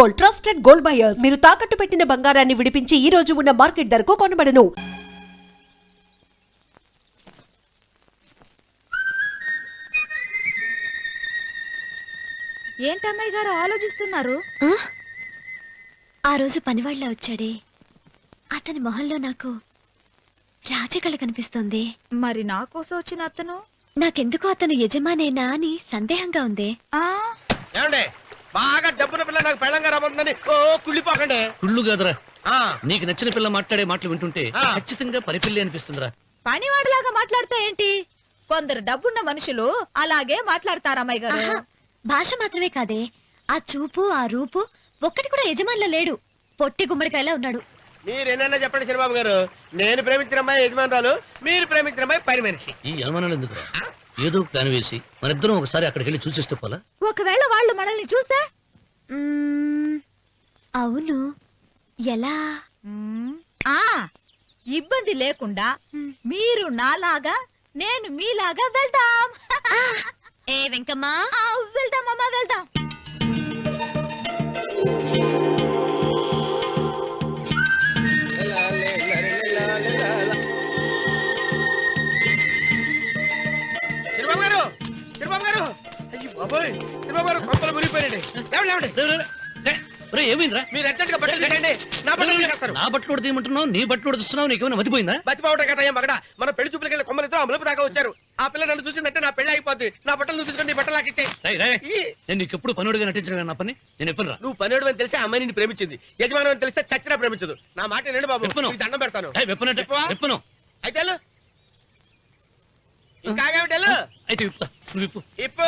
Gold, trusted gold buyers. మీరు తాకట్టు పెట్టిన బంగారాన్ని విడిపించి ఈ రోజు ఉన్న మార్కెట్ ధరకు కొనబడను. ఏంటమ్మాయి గారు ఆలోచిస్తున్నారు? ఆ రోజు పనివాళ్ళ వచ్చాడే, అతని మొహంలో నాకు రాజకళ కనిపిస్తోంది. మరి నా కోసం వచ్చిన అతను నాకెందుకో అతను యజమానేనా అని సందేహంగా ఉంది. బాగా డబ్బున పిల్ల నాకు పెళ్ళంగా రమ్మందని కుళ్ళిపోకండి. కుళ్ళు కాదురా, నీకు నచ్చిన పిల్ల మాట్లాడే మాటలు వింటుంటే ఖచ్చితంగా పరిపిల్లి అనిపిస్తుందిరా. పనివాడిలాగా మాట్లాడతా ఏంటి? కొందరు డబ్బున్న మనుషులు అలాగే మాట్లాడతారు అమ్మాయి గారు. భాష మాత్రమే కాదే, ఆ చూపు ఆ రూపు ఒక్కటి కూడా యజమానిలో లేడు. పొట్టి గుమ్మడికాయలా ఉన్నాడు. మీరేనన్నా చెప్పండి చంద్రబాబు గారు, నేను ప్రేమించిన అమ్మాయి యజమానురాలు, మీరు ప్రేమించిన అమ్మాయి పని మనిషి. ఈ అనుమానాలు ఎందుకురా? ఏదో ప్లాన్ వేసి మనిద్దరం ఒకసారి అక్కడికి వెళ్ళి చూసేస్తే పోలా? ఒకవేళ వాళ్ళు మనల్ని చూస్తే? అవును, ఎలా? ఇబ్బంది లేకుండా మీరు నాలాగా నేను మీలాగా వెళ్దాం. ఏ వెంకమ్మా, వెళ్దాం అమ్మా, వెళ్దాం. చంద్రబాబు గారు, చంద్రబాబు గారు, అయ్యో బాబోయ్, చంద్రబాబు గారు కొంపలు మునిగిపోయారండి. ఏమైందిరా? మీరు ఎట్టగా బట్టలు తీయండి, నా బట్టలు తీస్తారు. నా బట్టలు కూడా తీయమంటున్నావు, నీ బట్టలు కూడా తీస్తున్నావు, నీకేమైనా మతిపోయిందా? బతిపోవటం కదా ఏం మగడ, మన పెళ్లి చూపులకి వెళ్ళి కొమ్మలితో అమలుపు దాకా వచ్చారు. ఆ పిల్ల నన్ను చూసిందంటే నా పెళ్లి అయిపోద్ది. నా బట్టలు తీసుకొని బట్టలు నాకు ఇచ్చేయి. నేను నీకు ఎప్పుడు పనుడిగా నటించడం నా పని. నేను ఎప్పుడు నువ్వు పనుడు అని తెలిసి అమ్మాయి నిన్ను ప్రేమించింది, యజమాని అని తెలిస్తే చచ్చినా ప్రేమించదు. నా మాట నేను బాబు, దండం పెడతాను. విప్పను అయితే ఇంకాగేమిటి అయితే విప్పుతా, నువ్వు విప్పు. ఇప్పు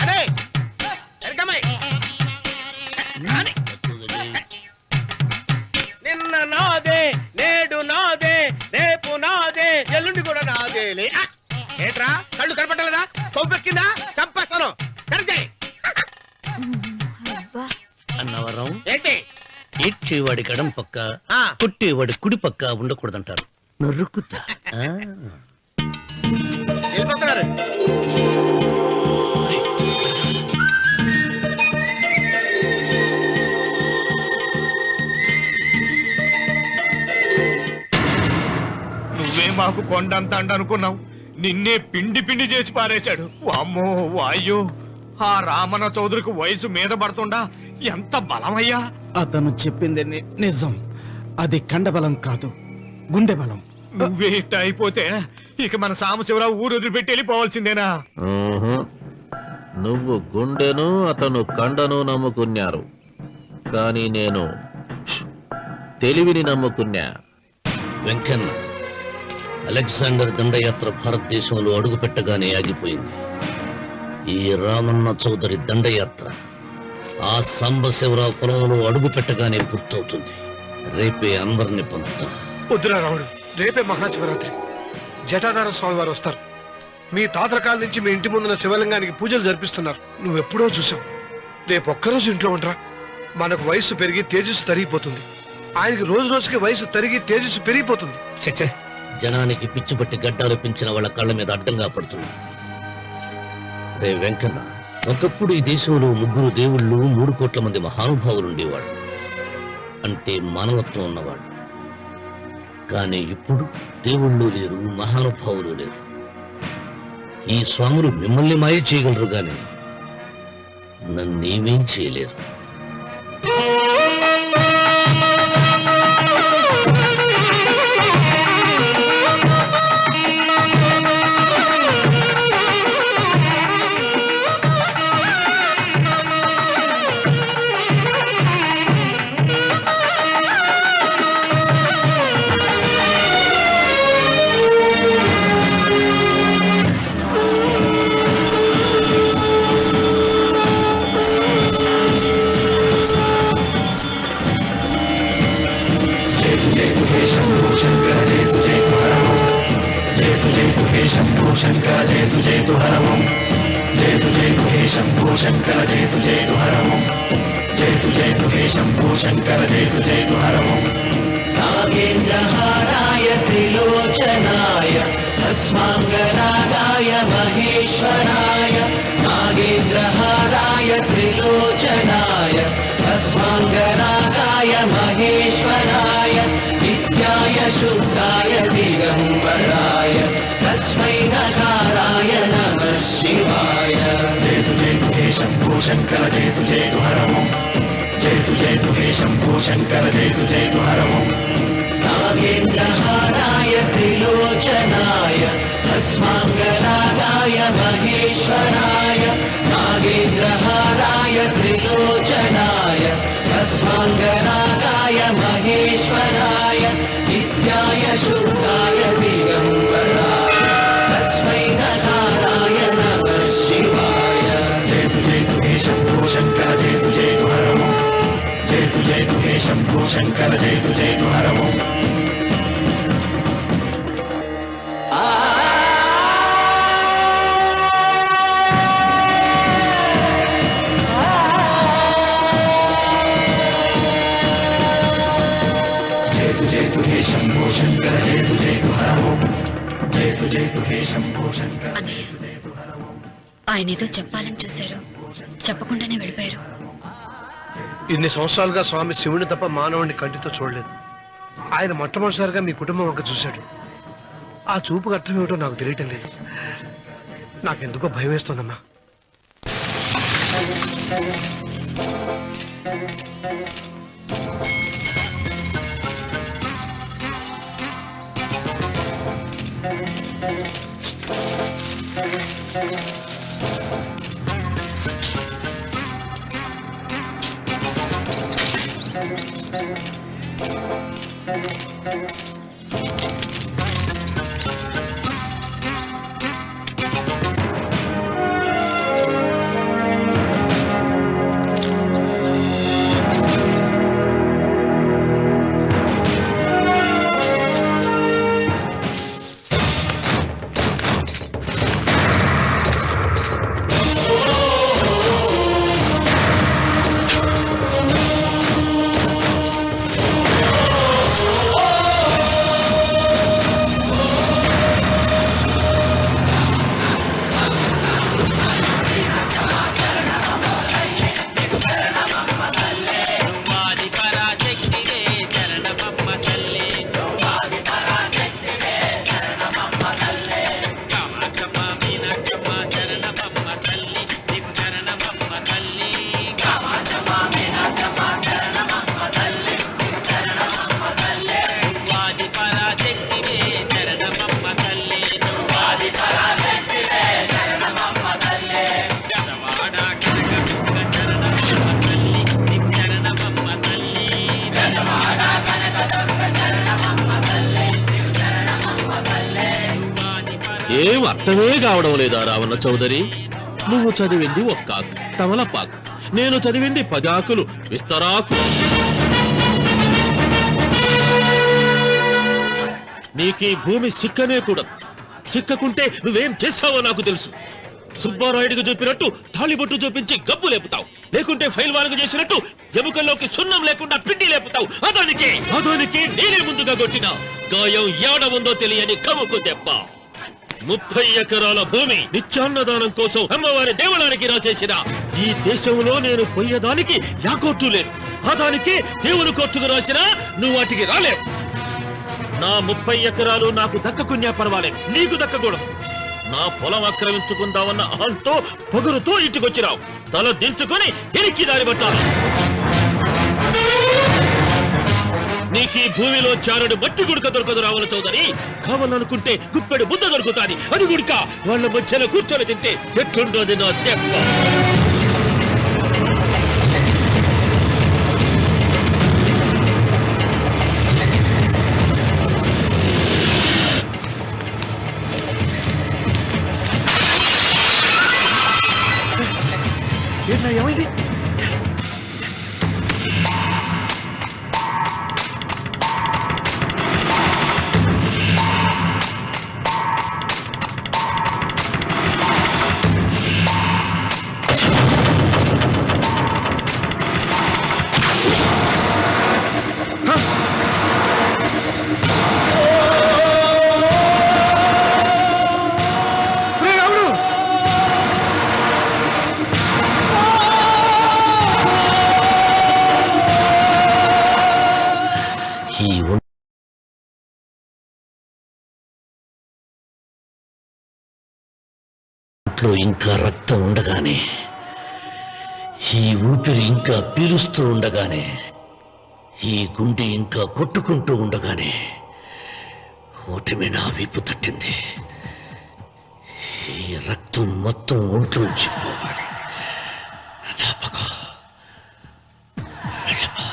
అదే నిన్న నాదే, నేడు నాదే, రేపు నాదే, ఎల్లుండి కూడా నాదే. ఏంట్రా కళ్ళు కనపట్టలేదా? కొవ్వెక్కిందా? చంపేస్తాను. అన్నవరం ఏంటి? ఏడ్చేవాడి గడం పక్క, కొట్టేవాడి కుడి పక్క ఉండకూడదంటారు. నరుకుతా వెళ్ళిపోతున్నారు. నువ్వే మాకు కొండంత అండ అనుకున్నావు, నిన్నే పిండి పిండి చేసి పారేశాడు. వామ్మో వాయో, ఆ రామన్న చౌదరికి వయసు మీద పడుతుండా ఎంత బలమయ్యా. అతను చెప్పింది నిజం. అది కండబలం కాదు, గుండె బలం. నువ్వే ఇట్ట అయిపోతే ఇక మన సాంబశివరావు ఊరు వదిలిపెట్టి వెళ్ళిపోవాల్సిందేనా? నువ్వు గుండెను అతను కండను నమ్ముకున్నారు, కానీ నేను తెలివిని నమ్ముకున్నా. వెంకన్న, అలెగ్జాండర్ దండయాత్ర భారతదేశంలో అడుగు పెట్టగానే ఆగిపోయింది. ఈ రామన్న చౌదరి దండయాత్ర ఆ సాంబశివరావు పొలంలో అడుగు పెట్టగానే పూర్తవుతుంది. రేపే అందరిని పొందుతా. వద్దురా రావుడు, రేపే మహాశివరాత్రి. జటాధార స్వామి వారు వస్తారు. మీ తాతల కాల నుంచి మీ ఇంటి ముందున్న శివలింగానికి పూజలు జరిపిస్తున్నారు. నువ్వెప్పుడో చూసావు. రేపు ఒక్కరోజు ఇంట్లో ఉండరా. మనకు వయస్సు పెరిగి తేజస్సు తరిగిపోతుంది. ఆయనకి రోజు రోజుకి వయసు తరిగి తేజస్సు పెరిగిపోతుంది. చచ్చే, జనానికి పిచ్చిపట్టి గడ్డాలు పెంచిన వాళ్ళ కళ్ళ మీద అడ్డంగా పడుతుంది. రే వెంకన్న, ఒకప్పుడు ఈ దేశంలో 3 దేవుళ్ళు, 3 కోట్ల మంది మహానుభావులు ఉండేవాడు, అంటే మానవత్వం ఉన్నవాడు. కానీ ఇప్పుడు దేవుళ్ళు లేరు, మహానుభావులు లేరు. ఈ స్వాములు మిమ్మల్ని మాయ చేయగలరు, గాని నన్నేమేం చేయలేరు. శంకర జయతు జయతు హరమం, జయతు జయతు హే శంభో శంకర జయతు జయతు హరమం, జయతు జయతు హే శంభో శంకర జయతు జయతు హరమం. నాగేంద్రహారాయ త్రిలోచనాయ తస్మాంగరాగాయ మహేశ్వరాయ, నాగేంద్ర तस्मै नकाराय नमः शिवाय जयतु जयतु हे शम्भो शङ्कर जयतु जयतु हर ओम् जयतु हे शम्भो शङ्कर जयतु हर ओम् नागेन्द्रहाराय त्रिलोचनाय तस्माङ्गरागाय महेश्वराय नागेन्द्रहाराय त्रिलोचनाय तस्माङ्गरागाय महेश्वराय नित्याय शुद्धाय दिगम्बराय तस्मै नकाराय नमः शिवाय जयतु हे शम्भो शङ्कर जयतु हर ओम् जयतु हे शम्भो शङ्कर जयतु हर ओम् जयतु हे शम्भो शङ्कर जयतु हर ओम् जयतु हे शम्भो शङ्कर जयतु हर ओम् ఆయన ఏదో చెప్పాలని చూశారు, చెప్పకుండానే వెళ్ళిపోయారు. ఇన్ని సంవత్సరాలుగా స్వామి శివుని తప్ప మానవుడిని కంటితో చూడలేదు. ఆయన మొట్టమొదటిసారిగా మీ కుటుంబం వంక చూశాడు. ఆ చూపుకు అర్థం ఏమిటో నాకు తెలియటం లేదు. నాకెందుకో భయం వేస్తోందమ్మా. ఏం అర్థమే కావడం లేదా రావణ చౌదరి? నువ్వు చదివింది ఒక్కాకు తమలపాకు, నేను చదివింది పదాకులు విస్తరాకు. నీకీ భూమి సిక్కనే కూడదు. సిక్కకుంటే నువ్వేం చేస్తావో నాకు తెలుసు. సుబ్బారాయుడికి చూపినట్టు తాళిబొట్టు చూపించి గబ్బు లేపుతావు, లేకుంటే ఫైల్ వానకు చేసినట్టు ఎముకల్లోకి సున్నం లేకుండా పిండి లేపుతావు. అదానికి నేనే ముందుగా కొట్టిన గాయం ఏడ ఉందో తెలియని కముకు దెబ్బ. 30 ఎకరాల భూమి నిత్యాన్నదానం కోసం అమ్మవారి దేవాలయానికి రాసేసిన ఈ దేశంలో నేను పోయేదానికి యాకోర్టు లేదు. అదానికి దేవుని కోర్టుకు రాసినా నువ్వు వాటికి రాలేవు. నా 30 ఎకరాలు నాకు దక్కకున్నా పర్వాలేదు, నీకు దక్కకూడదు. నా పొలం ఆక్రమించుకుందామన్న అహంతో పొగరుతో ఇంటికొచ్చినావు. తల దించుకొని తిరిగి దారి పట్టాలి. నీకు ఈ భూమిలో చారుడు మట్టి గుడక దొరకదు రావణ చౌదరి. కావాలనుకుంటే గుప్పెడు ముద్ద దొరుకుతాది. అది గుడక వాళ్ళ మధ్యలో కూర్చొని తింటే ఎట్లుండోది నా దెబ్బ. ఏమైంది? ఒంట్లో ఇంకా రక్తం ఉండగానే, ఈ ఊపిరి ఇంకా పీలుస్తూ ఉండగానే, ఈ గుండె ఇంకా కొట్టుకుంటూ ఉండగానే ఓటమి నా వీపు తట్టింది. ఈ రక్తం మొత్తం ఒంట్లోంచి పోవాలి. జ్ఞాపకం వెళ్ళిపో,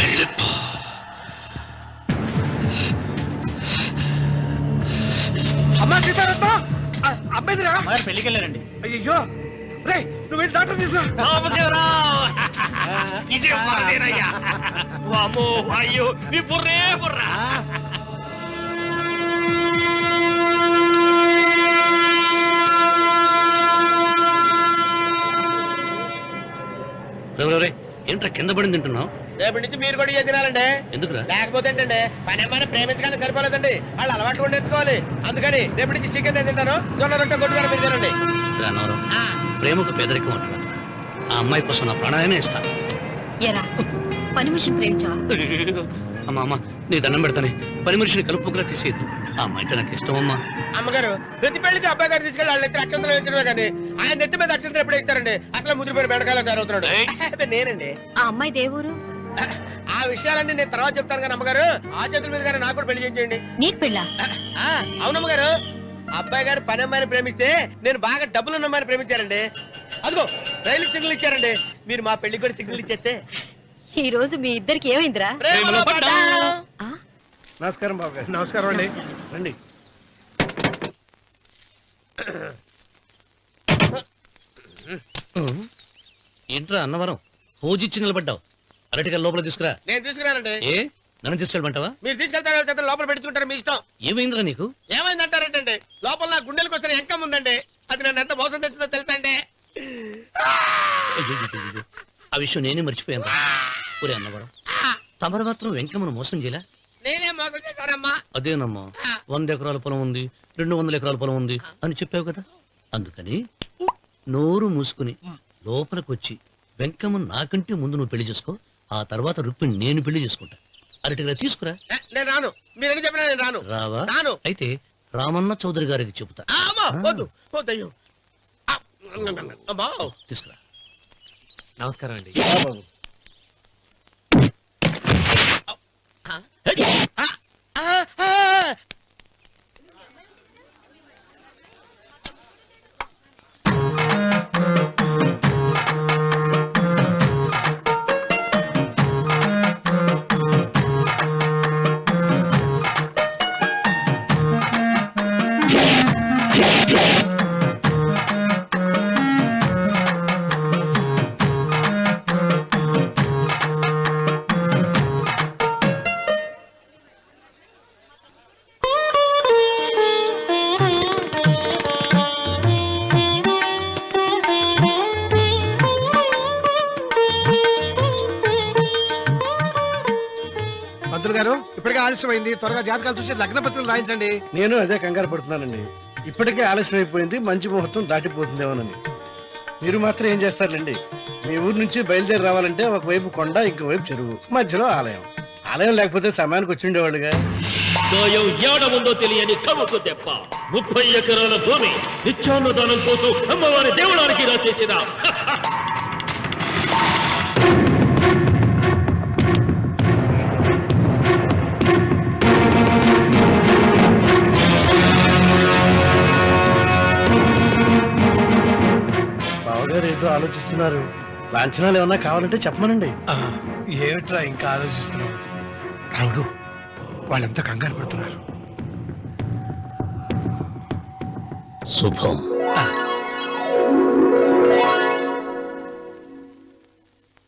వెళ్ళిపో. అమ్మా సీతారత్న, అబ్బాయిరా పెళ్లికి వెళ్ళారండి. అయ్యో రే, నువ్వు వెళ్ళి డాక్టర్ తీసుకురా. వామ్మో వాయ్యో నీ బుర్రే బుర్రా. ఏంట్రా కింద పడింది తింటున్నావు? రేపటి నుంచి మీరు కూడా ఇదే తినాలండి. ఎందుకురా? లేకపోతే ఏంటండి, పని అమ్మాయిని ప్రేమించగానే సరిపోలేదండి, వాళ్ళు అలవాట్లు కూడా నేర్చుకోవాలి. అందుకని రేపటి నుంచి చికెన్ నేను తింటాను, జొన్న రొట్టె కొట్టుగా మీరు తినండి. రానవరం, ప్రేమకు పేదరికం అంటారు. ఆ అమ్మాయి కోసం నా ప్రాణాయనే ఇస్తాను. ఎరా పని మనిషిని ప్రేమించావా? అమ్మా అమ్మ, నీ దండం పెడతానే, పని మనిషిని కలుపుకులా తీసేయద్దు. ఆ అమ్మాయి అంటే నాకు ఇష్టం అమ్మా. అమ్మగారు, ప్రతి పెళ్లికి అబ్బాయి గారు తీసుకెళ్ళి వాళ్ళ ఎత్తి అక్షంతలు వేయించడమే కానీ ఆయన నెత్తి మీద అక్షంతలు ఎప్పుడు ఇస్తారండి? అసలు ముదిరిపోయిన బెడకాయలో తయారవుతున్నాడు. నేనండి. ఆ అమ్మాయి దేవురు ఆ విషయాలన్నీ నేను తర్వాత చెప్తాను కానీ అమ్మగారు, ఆ చేతుల మీద కానీ నాకు కూడా పెళ్లి చేయండి. నీకు పెళ్ళా? అవునమ్మగారు, అబ్బాయి గారు పని అమ్మాయిని ప్రేమిస్తే నేను బాగా డబ్బులున్న అమ్మాయిని ప్రేమించారండి. అదిగో రైలు సిగ్నల్ ఇచ్చారండి. మీరు మా పెళ్లికి కూడా సిగ్నల్ ఇచ్చేస్తే ఈ రోజు మీ ఇద్దరికి ఏమైందిరా? నమస్కారం బాబు గారు. నమస్కారం అండి. రండి. ఏంట్రా అన్నవరం, పూజిచ్చి నిలబడ్డావు? అరటిగా లోపల తీసుకురా. నేను తీసుకురానండి. ఏ నన్ను తీసుకెళ్ళమంటావా? మీరు తీసుకెళ్తారు, లోపల పెట్టుకుంటారు, మీ ఇష్టం. ఏమైందిరా నీకు? ఏమైందంటారేంటండి, లోపల నా గుండెలకు వచ్చిన ఎంకం ఉందండి. అది నన్ను ఎంత మోసం తెచ్చిందో తెలుసా అండి? అయ్యో, ఆ విషయం నేనే మర్చిపోయాను. ఒరే అన్నవరం, తమరు మాత్రం వెంకమ్మను మోసం చేయలే? నేనే మోసం చేశానమ్మా. అదేనమ్మా, 100 ఎకరాల పొలం ఉంది, 200 ఎకరాల పొలం ఉంది అని చెప్పావు కదా. అందుకని నోరు మూసుకుని లోపలికి వచ్చి వెంకమ్మను నాకంటే ముందు నువ్వు పెళ్లి చేసుకో. ఆ తర్వాత రుక్మిణి నేను పెళ్లి చేసుకుంటా. అరటిగా తీసుకురా. నేను రాను. మీరని చెప్పినా నేను రాను. రావా? రాను. అయితే రామన్న చౌదరి గారికి చెబుతా. వద్దు వద్దయ్యో. తీసుకురా. నమస్కారం అండి. మంత్రులు గారు, ఇప్పటికే ఆలస్యమైంది, త్వరగా జాతకాలు చూసి లగ్న పత్రికలు రాయించండి. నేను అదే కంగారు పడుతున్నానండి. ఇప్పటికే ఆలస్యం అయిపోయింది, మంచి ముహూర్తం దాటిపోతుందేమోనని. మీరు మాత్రం ఏం చేస్తారండి? మీ ఊరు నుంచి బయలుదేరి రావాలంటే ఒకవైపు కొండ, ఇంకోవైపు చెరువు, మధ్యలో ఆలయం. ఆలయం లేకపోతే సమయానికి వచ్చి ఉండేవాడుగా. ఏడముందో తెలియని కవుకు దెబ్బ 30 ఎకరాల భూమి నిత్యాన్నదానం కోసం అమ్మవారి దేవుడానికి రాసేసిన బావగారు ఏదో ఆలోచిస్తున్నారు. లాంఛనాలు ఏమన్నా కావాలంటే చెప్పమనండి. ఏమిట్రా ఇంకా ఆలోచిస్తున్నావు? రావుడు, వాళ్ళంతా కంగారు పడుతున్నారు. శుభం.